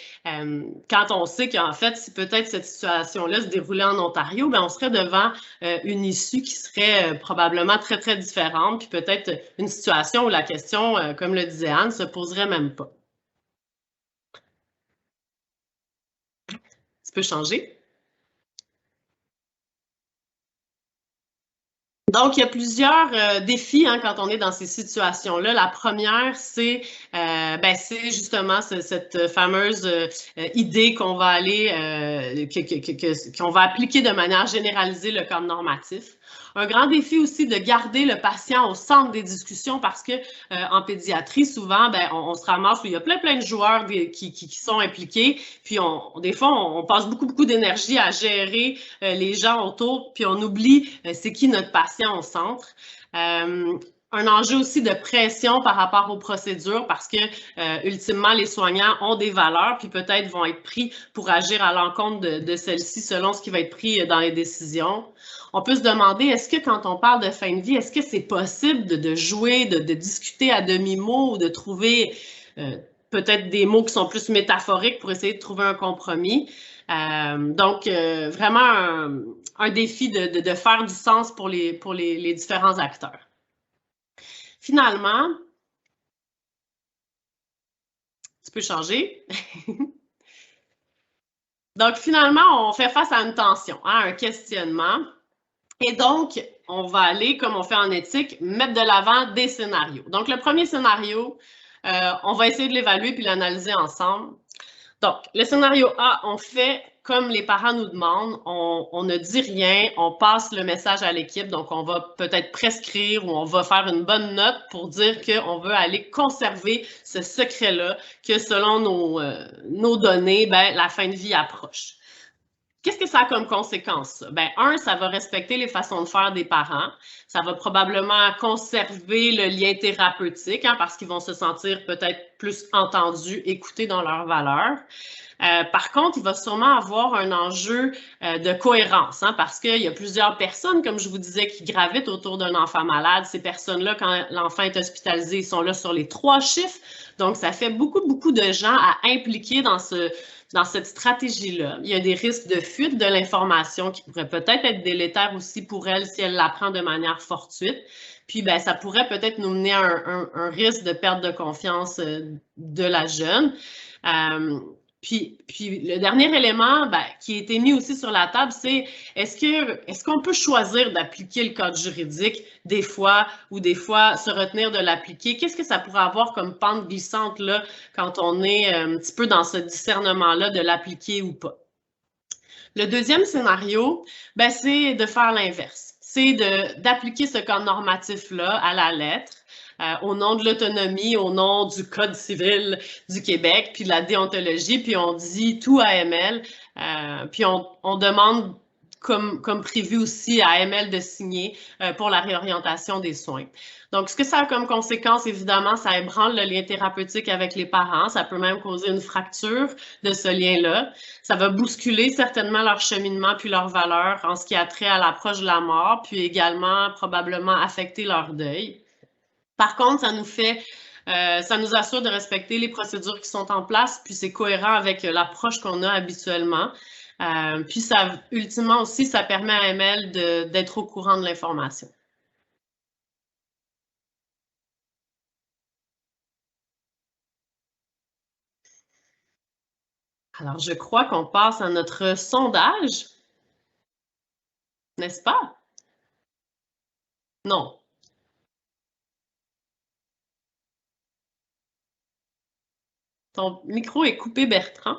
quand on sait qu'en fait, si peut-être cette situation-là se déroulait en Ontario, ben, on serait devant une issue qui serait probablement très, très différente, puis peut-être une situation où la question, comme le disait Anne, se poserait même pas. Tu peux changer. Donc, il y a plusieurs défis quand on est dans ces situations-là. La première, c'est justement cette fameuse idée qu'on va aller, qu'on va appliquer de manière généralisée le cadre normatif. Un grand défi aussi de garder le patient au centre des discussions parce que en pédiatrie, souvent, ben, on se ramasse où il y a plein de joueurs qui sont impliqués. Puis des fois, on passe beaucoup d'énergie à gérer les gens autour, puis on oublie c'est qui notre patient au centre. Un enjeu aussi de pression par rapport aux procédures parce que, ultimement, les soignants ont des valeurs puis peut-être vont être pris pour agir à l'encontre de celles-ci selon ce qui va être pris dans les décisions. On peut se demander, est-ce que quand on parle de fin de vie, est-ce que c'est possible de jouer, de discuter à demi-mot ou de trouver peut-être des mots qui sont plus métaphoriques pour essayer de trouver un compromis? Donc, vraiment un défi de faire du sens pour les différents acteurs. Finalement, tu peux changer. Donc, finalement, on fait face à une tension, un questionnement. Et donc, on va aller, comme on fait en éthique, mettre de l'avant des scénarios. Donc, le premier scénario, on va essayer de l'évaluer puis l'analyser ensemble. Donc, le scénario A, on fait comme les parents nous demandent, on ne dit rien, on passe le message à l'équipe, donc on va peut-être prescrire ou on va faire une bonne note pour dire qu'on veut aller conserver ce secret-là, que selon nos données, ben, la fin de vie approche. Qu'est-ce que ça a comme conséquence? Ben, ça va respecter les façons de faire des parents. Ça va probablement conserver le lien thérapeutique parce qu'ils vont se sentir peut-être plus entendus, écoutés dans leurs valeurs. Par contre, il va sûrement avoir un enjeu de cohérence parce qu'il y a plusieurs personnes, comme je vous disais, qui gravitent autour d'un enfant malade. Ces personnes-là, quand l'enfant est hospitalisé, ils sont là sur les 3 chiffres. Donc, ça fait beaucoup de gens à impliquer dans cette stratégie-là. Il y a des risques de fuite de l'information qui pourraient peut-être être délétères aussi pour elle si elle l'apprend de manière fortuite. Puis, ben, ça pourrait peut-être nous mener à un risque de perte de confiance de la jeune. Puis le dernier élément qui a été mis aussi sur la table, c'est est-ce qu'on peut choisir d'appliquer le cadre juridique des fois ou des fois se retenir de l'appliquer? Qu'est-ce que ça pourrait avoir comme pente glissante là quand on est un petit peu dans ce discernement-là de l'appliquer ou pas? Le deuxième scénario, c'est de faire l'inverse. C'est d'appliquer ce cadre normatif-là à la lettre. Au nom de l'autonomie, au nom du Code civil du Québec, puis de la déontologie, puis on dit tout à AML, puis on demande, comme prévu aussi à AML de signer pour la réorientation des soins. Donc, ce que ça a comme conséquence, évidemment, ça ébranle le lien thérapeutique avec les parents. Ça peut même causer une fracture de ce lien-là. Ça va bousculer certainement leur cheminement puis leurs valeurs en ce qui a trait à l'approche de la mort, puis également probablement affecter leur deuil. Par contre, ça nous assure de respecter les procédures qui sont en place, puis c'est cohérent avec l'approche qu'on a habituellement. Puis ultimement aussi, ça permet à AML d'être au courant de l'information. Alors, je crois qu'on passe à notre sondage, n'est-ce pas? Non. Ton micro est coupé, Bertrand.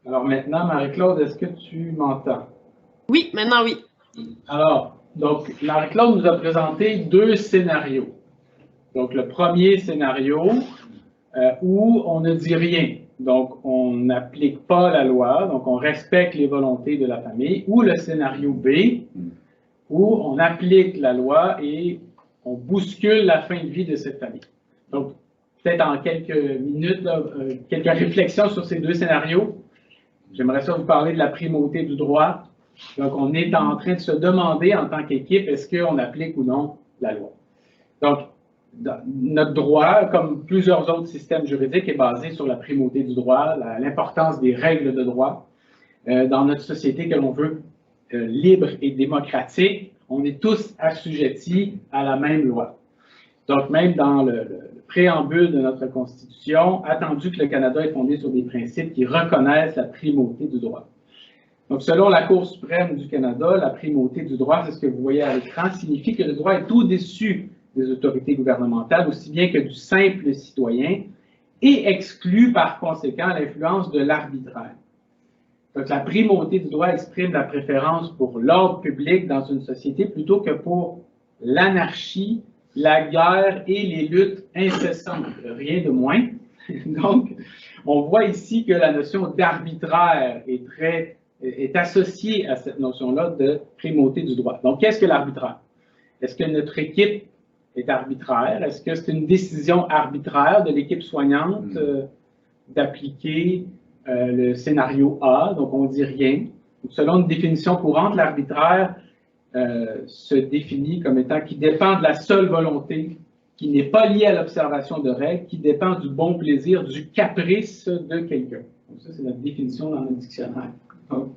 Alors maintenant, Marie-Claude, est-ce que tu m'entends? Oui, maintenant oui. Alors, donc, Marie-Claude nous a présenté 2 scénarios. Donc, le premier scénario où on ne dit rien. donc on n'applique pas la loi, donc on respecte les volontés de la famille, ou le scénario B, où on applique la loi et on bouscule la fin de vie de cette famille. Donc, peut-être en quelques minutes, là, quelques réflexions sur ces deux scénarios. J'aimerais ça vous parler de la primauté du droit. Donc, on est en train de se demander en tant qu'équipe, est-ce qu'on applique ou non la loi? Donc, notre droit, comme plusieurs autres systèmes juridiques, est basé sur la primauté du droit, l'importance des règles de droit. Dans notre société que l'on veut libre et démocratique, on est tous assujettis à la même loi. Donc, même dans le préambule de notre Constitution, attendu que le Canada est fondé sur des principes qui reconnaissent la primauté du droit. Donc, selon la Cour suprême du Canada, la primauté du droit, c'est ce que vous voyez à l'écran, signifie que le droit est au-dessus des autorités gouvernementales, aussi bien que du simple citoyen, et exclut par conséquent l'influence de l'arbitraire. Donc, la primauté du droit exprime la préférence pour l'ordre public dans une société plutôt que pour l'anarchie, la guerre et les luttes incessantes, rien de moins. Donc, on voit ici que la notion d'arbitraire est associée à cette notion-là de primauté du droit. Donc, qu'est-ce que l'arbitraire? Est-ce que notre équipe est arbitraire? Est-ce que c'est une décision arbitraire de l'équipe soignante d'appliquer le scénario A? Donc, on ne dit rien. Donc, selon une définition courante, l'arbitraire se définit comme étant qui dépend de la seule volonté, qui n'est pas liée à l'observation de règles, qui dépend du bon plaisir, du caprice de quelqu'un. Donc, ça, c'est notre définition dans le dictionnaire. Donc,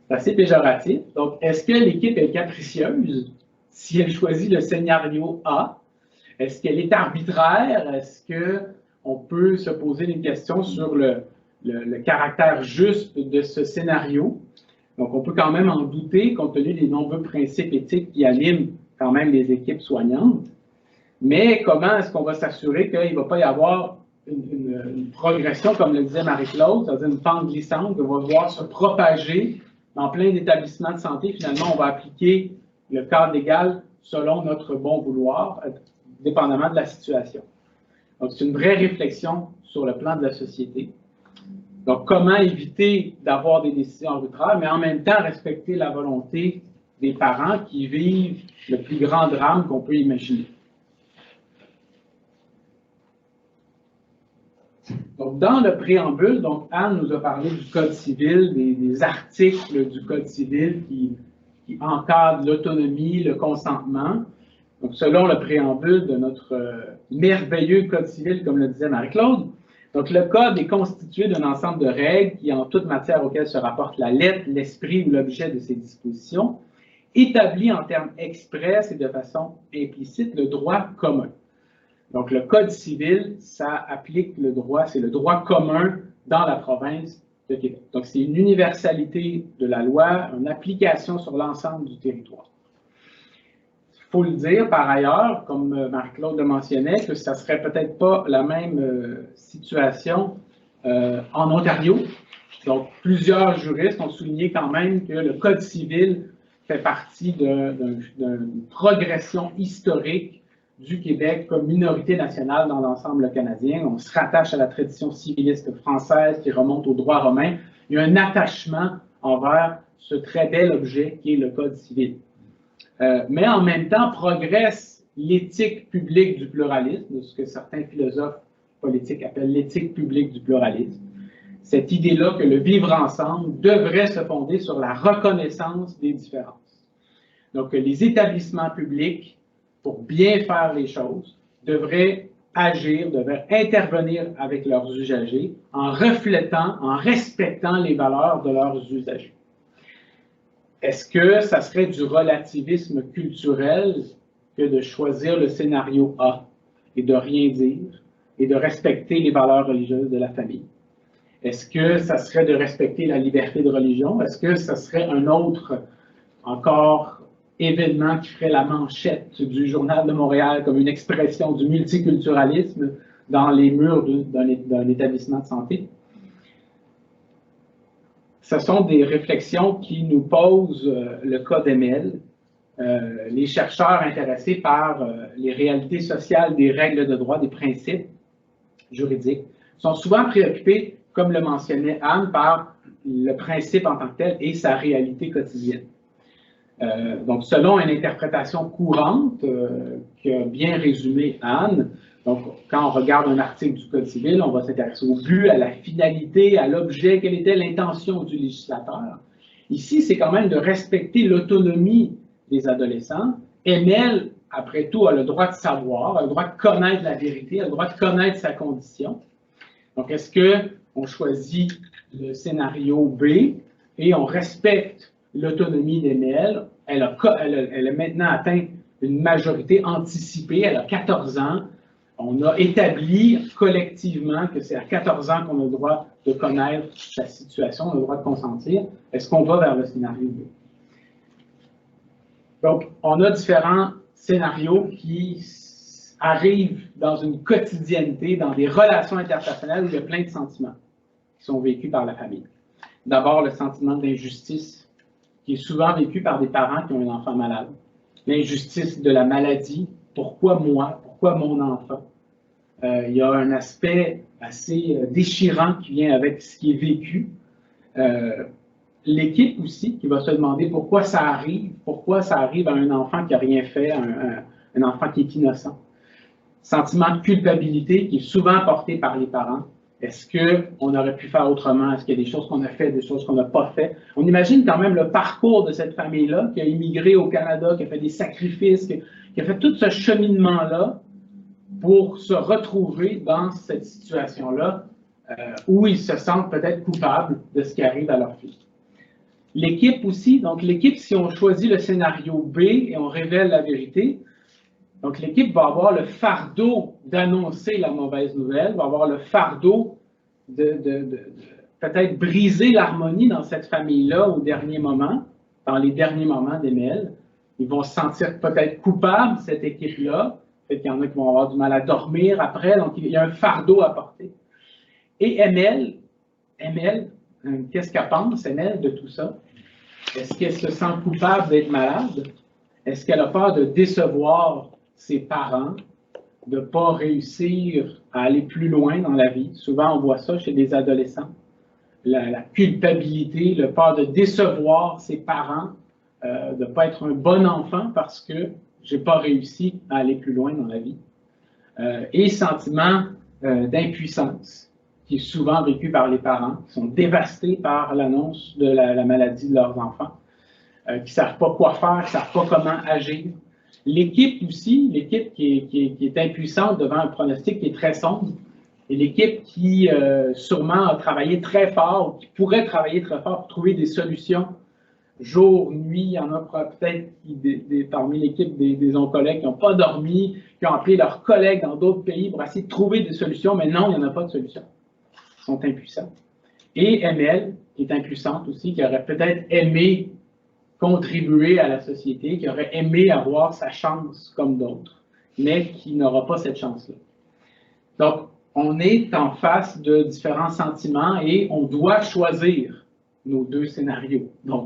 c'est assez péjoratif. Donc, est-ce que l'équipe est capricieuse si elle choisit le scénario A? Est-ce qu'elle est arbitraire? Est-ce qu'on peut se poser une question sur le caractère juste de ce scénario? Donc, on peut quand même en douter compte tenu des nombreux principes éthiques qui animent quand même les équipes soignantes. Mais comment est-ce qu'on va s'assurer qu'il ne va pas y avoir une progression, comme le disait Marie-Claude, c'est-à-dire une pente glissante qui va devoir se propager dans plein d'établissements de santé? Finalement, on va appliquer le cadre légal selon notre bon vouloir, dépendamment de la situation. Donc, c'est une vraie réflexion sur le plan de la société. Donc, comment éviter d'avoir des décisions arbitraires, mais en même temps respecter la volonté des parents qui vivent le plus grand drame qu'on peut imaginer. Donc, dans le préambule, donc Anne nous a parlé du Code civil, des articles du Code civil qui encadrent l'autonomie, le consentement. Donc, selon le préambule de notre merveilleux Code civil, comme le disait Marie-Claude, donc le Code est constitué d'un ensemble de règles qui, en toute matière auxquelles se rapporte la lettre, l'esprit ou l'objet de ces dispositions, établit en termes express et de façon implicite le droit commun. Donc, le Code civil, ça applique le droit, c'est le droit commun dans la province de Québec. Donc, c'est une universalité de la loi, une application sur l'ensemble du territoire. Il faut le dire, par ailleurs, comme Marie-Claude le mentionnait, que ça ne serait peut-être pas la même situation en Ontario. Donc, plusieurs juristes ont souligné quand même que le Code civil fait partie d'une progression historique du Québec comme minorité nationale dans l'ensemble canadien. On se rattache à la tradition civiliste française qui remonte au droit romain. Il y a un attachement envers ce très bel objet qui est le Code civil. Mais en même temps, progresse l'éthique publique du pluralisme, ce que certains philosophes politiques appellent l'éthique publique du pluralisme. Cette idée-là que le vivre ensemble devrait se fonder sur la reconnaissance des différences. Donc, les établissements publics, pour bien faire les choses, devraient agir, devraient intervenir avec leurs usagers en reflétant, en respectant les valeurs de leurs usagers. Est-ce que ça serait du relativisme culturel que de choisir le scénario A et de rien dire et de respecter les valeurs religieuses de la famille? Est-ce que ça serait de respecter la liberté de religion? Est-ce que ça serait un autre, encore, événement qui ferait la manchette du Journal de Montréal comme une expression du multiculturalisme dans les murs d'un établissement de santé? Ce sont des réflexions qui nous posent le cas d'Emel. Les chercheurs intéressés par les réalités sociales des règles de droit, des principes juridiques, sont souvent préoccupés, comme le mentionnait Anne, par le principe en tant que tel et sa réalité quotidienne. Donc, selon une interprétation courante qu'a bien résumé Anne, donc, quand on regarde un article du Code civil, on va s'intéresser au but, à la finalité, à l'objet, quelle était l'intention du législateur. Ici, c'est quand même de respecter l'autonomie des adolescents. Emel, après tout, a le droit de savoir, a le droit de connaître la vérité, a le droit de connaître sa condition. Donc, est-ce qu'on choisit le scénario B et on respecte l'autonomie d'Emel? Elle a maintenant atteint une majorité anticipée, elle a 14 ans. On a établi collectivement que c'est à 14 ans qu'on a le droit de connaître sa situation, on a le droit de consentir. Est-ce qu'on va vers le scénario B? Donc, on a différents scénarios qui arrivent dans une quotidienneté, dans des relations interpersonnelles où il y a plein de sentiments qui sont vécus par la famille. D'abord, le sentiment d'injustice, qui est souvent vécu par des parents qui ont un enfant malade. L'injustice de la maladie. Pourquoi moi? Pourquoi mon enfant? Il y a un aspect assez déchirant qui vient avec ce qui est vécu. L'équipe aussi, qui va se demander pourquoi ça arrive à un enfant qui n'a rien fait, un enfant qui est innocent. Sentiment de culpabilité qui est souvent porté par les parents. Est-ce qu'on aurait pu faire autrement? Est-ce qu'il y a des choses qu'on a faites, des choses qu'on n'a pas faites? On imagine quand même le parcours de cette famille-là qui a immigré au Canada, qui a fait des sacrifices, qui a fait tout ce cheminement-là pour se retrouver dans cette situation-là où ils se sentent peut-être coupables de ce qui arrive à leur fille. L'équipe aussi, donc l'équipe, si on choisit le scénario B et on révèle la vérité, donc l'équipe va avoir le fardeau d'annoncer la mauvaise nouvelle, va avoir le fardeau de peut-être briser l'harmonie dans cette famille-là au dernier moment, dans les derniers moments d'Emel. Ils vont se sentir peut-être coupables, cette équipe-là. Peut-être qu'il y en a qui vont avoir du mal à dormir après, donc il y a un fardeau à porter. Et Emel, qu'est-ce qu'elle pense, Emel, de tout ça? Est-ce qu'elle se sent coupable d'être malade? Est-ce qu'elle a peur de décevoir ses parents, de ne pas réussir à aller plus loin dans la vie? Souvent, on voit ça chez des adolescents. La culpabilité, le peur de décevoir ses parents, de ne pas être un bon enfant parce que je n'ai pas réussi à aller plus loin dans la vie. Et sentiment d'impuissance, qui est souvent vécu par les parents, qui sont dévastés par l'annonce de la maladie de leurs enfants, qui ne savent pas quoi faire, qui ne savent pas comment agir. L'équipe aussi, l'équipe qui est impuissante devant un pronostic qui est très sombre, et l'équipe qui sûrement a travaillé très fort, ou qui pourrait travailler très fort pour trouver des solutions jour, nuit. Il y en a peut-être parmi l'équipe des oncologues qui n'ont pas dormi, qui ont appelé leurs collègues dans d'autres pays pour essayer de trouver des solutions, mais non, il n'y en a pas de solution. Ils sont impuissants. Et Emel, qui est impuissante aussi, qui aurait peut-être aimé contribuer à la société, qui aurait aimé avoir sa chance comme d'autres, mais qui n'aura pas cette chance-là. Donc, on est en face de différents sentiments et on doit choisir nos deux scénarios. Donc,